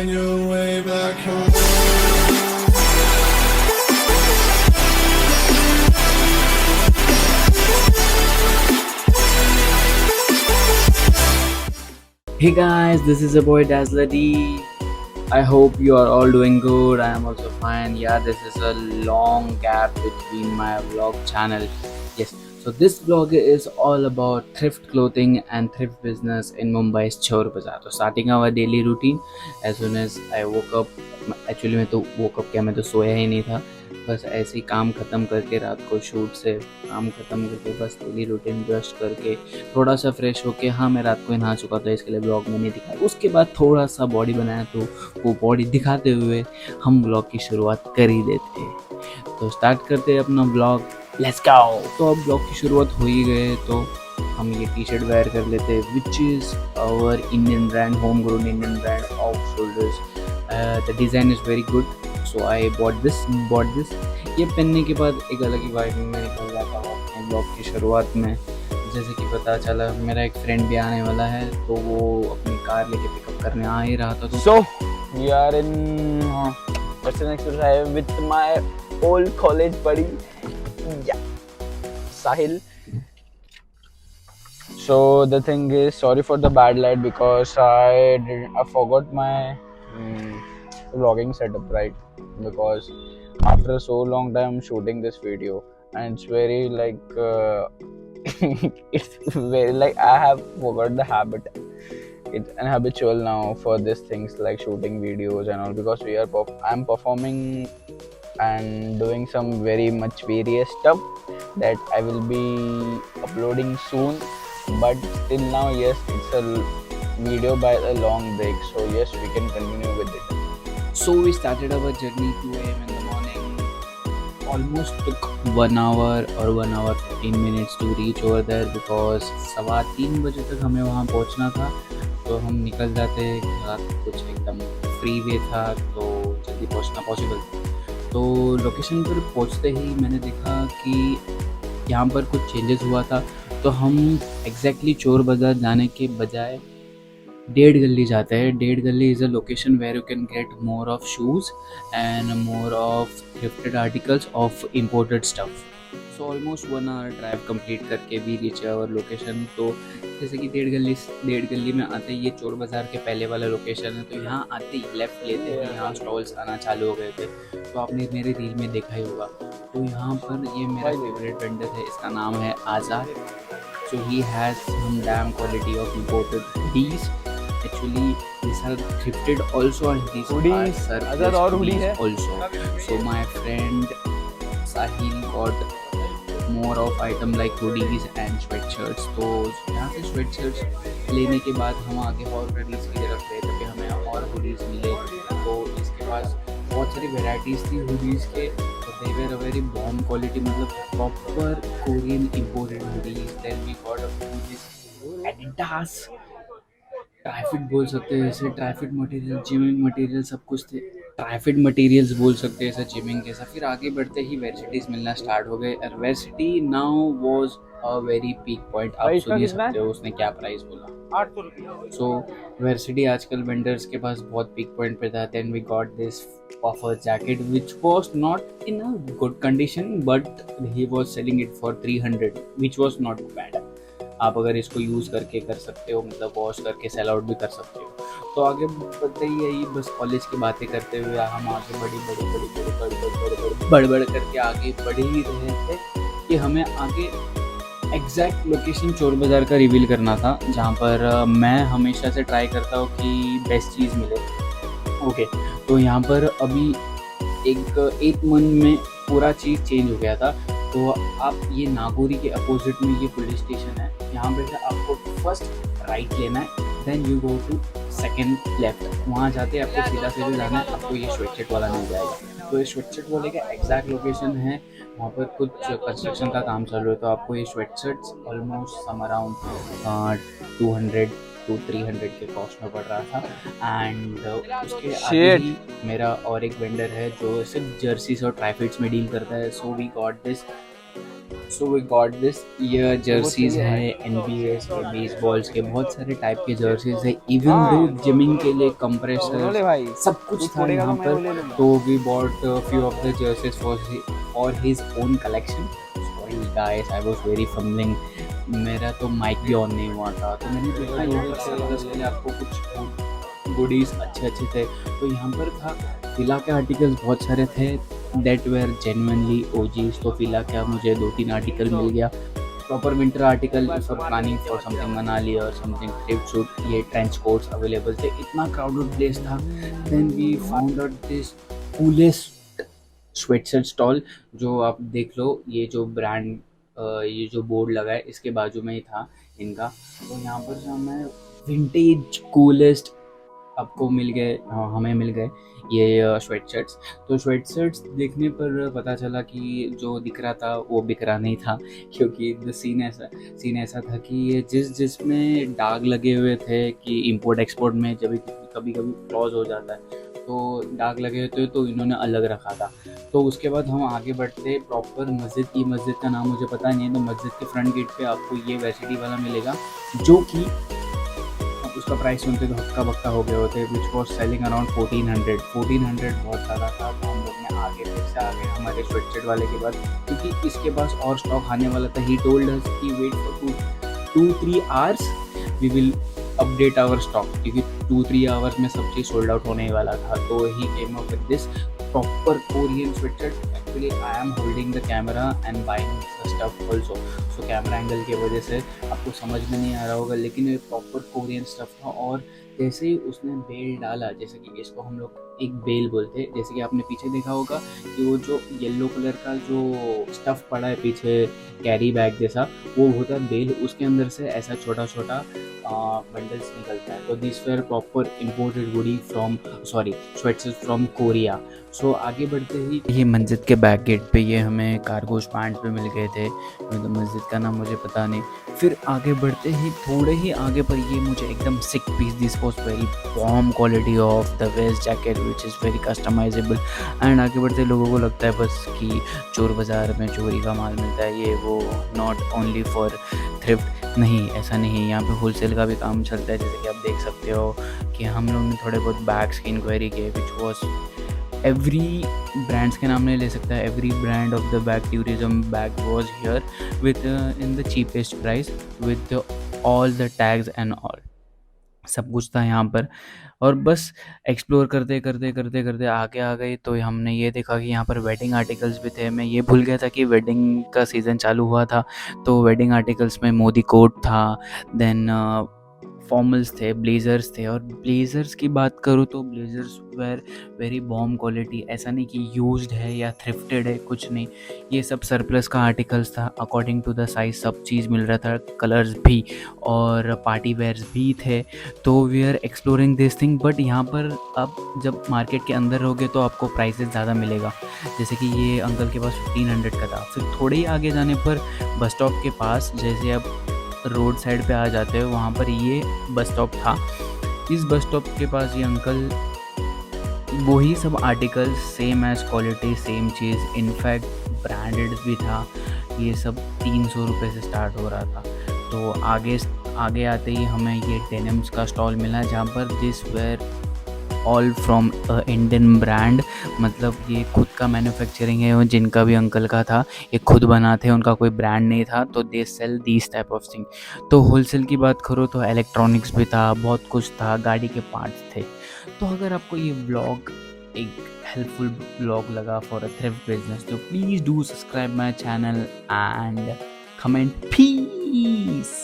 find your way back home. Hey guys, this is your boy Dazzler D. I hope you are all doing good. I am also fine. Yeah, this is a long gap between my vlog channel. Yes, so this vlog is all about thrift clothing and thrift business in Mumbai's Chor Bazaar. So starting our daily routine as soon as I woke up. Actually मैं तो woke up क्या, मैं तो सोया ही नहीं था. बस ऐसे ही काम ख़त्म करके रात को शूट से काम ख़त्म करके बस डेली रूटीन ब्रश करके थोड़ा सा फ्रेश होके, हाँ मैं रात को ही नहा चुका था इसके लिए ब्लॉग में नहीं दिखाया. उसके बाद थोड़ा सा बॉडी बनाया तो वो बॉडी दिखाते हुए हम ब्लॉग की शुरुआत कर ही देते हैं. तो स्टार्ट करते हैं अपना ब्लॉग. Let's go. तो अब ब्लॉग की शुरुआत हो ही गए तो हम ये टी शर्ट वेयर कर लेते हैं which is our Indian brand, home grown Indian brand off shoulders. The design is very good so I bought this. ये पहनने के बाद एक अलग ही वाइब में निकल जाता हूँ अपने ब्लॉग की शुरुआत में. जैसे कि पता चला मेरा एक फ्रेंड भी आने वाला है तो वो अपनी कार लेके पिकअप करने आ ही रहा था. तो So we are in Western Express with my old college buddy, yeah, Sahil. So the thing is, sorry for the bad light because I forgot my vlogging setup, right? Because after so long time shooting this video and it's very like it's very like I have forgot the habit. It's an habitual now for these things like shooting videos and all because I'm performing and doing some very much various stuff that I will be uploading soon, but till now yes it's a video by a long break, so yes we can continue with it. So we started our journey 2 a.m. in the morning. Almost took 1 hour or 1 hour 15 minutes to reach over there because 3:15 बजे तक हमें वहाँ पहुँचना था. तो हम निकल जाते रात कुछ एकदम फ्री वे था तो जल्दी पहुँचना पॉसिबल था. तो लोकेशन पर पहुँचते ही मैंने देखा कि यहाँ पर कुछ चेंजेस हुआ था. तो हम एग्जैक्टली चोर बाज़ार जाने के बजाय डेढ़ गली जाते हैं. Dedh Gali is a location where you can get more of shoes and more of thrifted articles of imported stuff. So almost 1 hour drive complete करके भी रीच आवर लोकेशन. तो जैसे कि डेढ़ गली में आते ही ये चोर बाज़ार के पहले वाला लोकेशन है. तो यहाँ आते ही लेफ़्ट लेते हैं, यहाँ स्टॉल्स आना चालू हो गए थे. तो आपने मेरे रील में देखा ही होगा. तो यहाँ पर ये मेरा फेवरेट वेंडर है, इसका नाम है Azad. So he has some damn quality of imported hoodies. Actually these are thrifted also and these Hoodies, are Azad और hoodie है also. So my friend Sahil got more of item like hoodies and sweatshirts. तो यहाँ से sweatshirts लेने के बाद हम आगे और hoodies की तरफ गए ताकि हमें और hoodies मिले. तो इसके पास बहुत सारी varieties थी hoodies के. तो they were a very bomb quality, मतलब proper Korean imported hoodies. Then we got a hoodies Adidas. ट्राइफिट बोल सकते हैं ऐसे, ट्राइफिट मटेरियल, जिमिंग मटेरियल सब कुछ थे. ट्राइफिट मटेरियल्स बोल सकते हैं ऐसा, जिमिंग जैसा. फिर आगे बढ़ते ही वेरसिटीज़ मिलना स्टार्ट हो गए. और varsity now was a very peak point. आप सुन ही सकते हो उसने क्या प्राइस बोला, 800 रुपये. सो वेरसिटी आजकल वेंडर्स के पास बहुत पीक पॉइंट पे था. Then we got this puffer jacket which was not in a good condition but he was selling it for 300 which was not bad. आप अगर इसको यूज़ करके कर सकते हो, मतलब वॉश करके सेल आउट भी कर सकते हो. तो आगे बढ़ते ही यही बस कॉलेज की बातें करते हुए हम आगे बड़ी करके आगे बढ़ ही रहे थे कि हमें आगे एग्जैक्ट लोकेशन चोर बाज़ार का रिवील करना था जहाँ पर मैं हमेशा से ट्राई करता हूँ कि बेस्ट चीज़ मिले. ओके, तो यहाँ पर अभी एक 8 मंथ में पूरा चीज़ चेंज हो गया था. तो आप ये नागौरी के अपोजिट में ये पुलिस स्टेशन है. यहाँ पे आपको फर्स्ट राइट लेना है, then you go to second left. वहाँ जाते आपको सीधा जाना है, आपको ये स्वेटशर्ट वाला मिल जाएगा. तो ये स्वेटशर्ट वाले का एग्जैक्ट लोकेशन है, वहाँ पर कुछ कंस्ट्रक्शन का काम चालू है. तो आपको ये sweatshirts almost some around 200 to 300 के कॉस्ट में पड़ रहा था. एंड उसके आगे ही मेरा और एक वेंडर है जो सिर्फ जर्सीज और ट्राइफिट्स में डील करता है. So we got this so we got this. ये जर्सीज है एनबीएस के, बेसबॉल्स के, बहुत सारे टाइप के जर्सीज है, इवन दो जिमिंग के लिए कंप्रेसर, सब कुछ था यहाँ पर। तो we bought few of the jerseys for his own collection. Sorry guys, I was very fumbling, मेरा तो माइक भी ऑन नहीं हुआ था, तो मैंने देखा यहाँ पर आपको कुछ गुडीज अच्छे थे। तो यहाँ पर था फिला के आर्टिकल्स बहुत सारे थे दैट वेयर जेन्युइनली ओजीज। तो फिला क्या, मुझे 2-3 आर्टिकल मिल गया, proper winter article for planning for something Manali और समथिंग थ्रिफ्ट शूट, ये ट्रेंच कोट्स अवेलेबल थे। इतना क्राउडेड प्लेस था। Then we found out this coolest sweatshirt stall, जो आप देख लो, ये जो ब्रांड, ये जो बोर्ड लगा है इसके बाजू में ही था इनका। तो यहाँ पर जो हमें विंटेज कूलेस्ट आपको मिल गए, हमें मिल गए ये स्वेटशर्ट्स। तो स्वेटशर्ट्स देखने पर पता चला कि जो दिख रहा था वो बिक रहा नहीं था, क्योंकि सीन ऐसा था कि ये जिसमें दाग लगे हुए थे कि इंपोर्ट एक्सपोर्ट में जब कभी कभी क्लॉज हो जाता है, तो दाग लगे हुए थे, तो इन्होंने अलग रखा था। तो उसके बाद हम आगे बढ़ते प्रॉपर मस्जिद का नाम मुझे पता नहीं है, तो मस्जिद के फ्रंट गेट पे आपको ये वैसिटी वाला मिलेगा, जो कि उसका प्राइस सुनते तो हक्का बक्का हो गए होते, विच वॉज सेलिंग अराउंड 1400 बहुत ज़्यादा था। तो हम लोग ने आगे फिर से आगे हमारे स्वेटशर्ट वाले के बाद, क्योंकि इसके पास और स्टॉक आने वाला था। ही टोल्ड अस कि wait for 2-3 hours, we will update our stock, क्योंकि 2-3 आवर्स में सब चीज़ सोल्ड आउट होने वाला था। तो he came up with this proper Korean sweatshirt. Actually I am holding the camera and buying the stuff also, so camera angle की वजह से आपको समझ में नहीं आ रहा होगा, लेकिन ये प्रॉपर कोरियन स्टफ था। और जैसे ही उसने बेल डाला, जैसे कि इसको हम लोग एक बेल बोलते हैं, जैसे कि आपने पीछे देखा होगा कि वो जो येलो कलर का जो स्टफ पड़ा है पीछे कैरी बैग जैसा, वो होता है बेल, उसके अंदर से ऐसा छोटा छोटा बंडल्स निकलता है। तो this where proper imported goody from sweatshirt from Korea. So आगे बढ़ते ही ये मस्जिद के बैक गेट पे ये हमें कार्गोज पैंट पे मिल गए थे, तो मस्जिद का नाम मुझे पता नहीं। फिर आगे बढ़ते ही थोड़े ही आगे पर ये मुझे एकदम sick piece, this was very bomb quality of the vest jacket which is very customisable. And आगे बढ़ते लोगों को लगता है बस कि चोर बाज़ार में चोरी का माल मिलता है, ये वो, नॉट ओनली फॉर थ्रिफ्ट। नहीं, ऐसा नहीं, यहाँ पे होलसेल का भी काम चलता है। जैसे कि आप देख सकते हो कि हम लोग ने थोड़े बहुत बैग्स की इंक्वायरी की, विच वॉज एवरी ब्रांड्स के नाम नहीं ले सकता, every brand of the bag, tourism bag was here with in the cheapest price with all the tags and all, सब कुछ था यहाँ पर। और बस एक्सप्लोर करते आगे आ गए, तो हमने ये देखा कि यहाँ पर वेडिंग आर्टिकल्स भी थे। मैं ये भूल गया था कि वेडिंग का सीज़न चालू हुआ था, तो वेडिंग आर्टिकल्स में मोदी कोट था, देन फॉर्मल्स थे, ब्लेजर्स थे। और ब्लेजर्स की बात करूँ तो blazers were very bomb quality, ऐसा नहीं कि यूज्ड है या थ्रिफ्टेड है, कुछ नहीं, ये सब सरप्लस का आर्टिकल्स था, अकॉर्डिंग टू द साइज सब चीज़ मिल रहा था, कलर्स भी और पार्टी वेयर्स भी थे। तो we are exploring this thing. But यहाँ पर अब जब मार्केट के अंदर रहोगे तो आपको प्राइसेस ज़्यादा मिलेगा। जैसे कि ये अंकल के पास 1500 का था। फिर थोड़े ही आगे जाने पर बस स्टॉप के पास, जैसे आप रोड साइड पे आ जाते हो, वहाँ पर ये बस स्टॉप था। इस बस स्टॉप के पास ये अंकल वही सब article, same as quality, same चीज़, इनफैक्ट ब्रांडेड भी था। ये सब 300 रुपये से स्टार्ट हो रहा था। तो आगे आते ही हमें ये डेनिम्स का स्टॉल मिला, जहाँ पर this were all from Indian brand, मतलब ये खुद का मैन्युफैक्चरिंग है। जिनका भी अंकल का था ये खुद बनाते हैं, उनका कोई ब्रांड नहीं था। तो they sell these type of thing. तो होलसेल की बात करो तो इलेक्ट्रॉनिक्स भी था, बहुत कुछ था, गाड़ी के पार्ट्स थे। तो अगर आपको ये ब्लॉग एक हेल्पफुल ब्लॉग लगा फॉर अ थ्रिफ्ट बिजनेस, तो please do subscribe my channel and comment piece.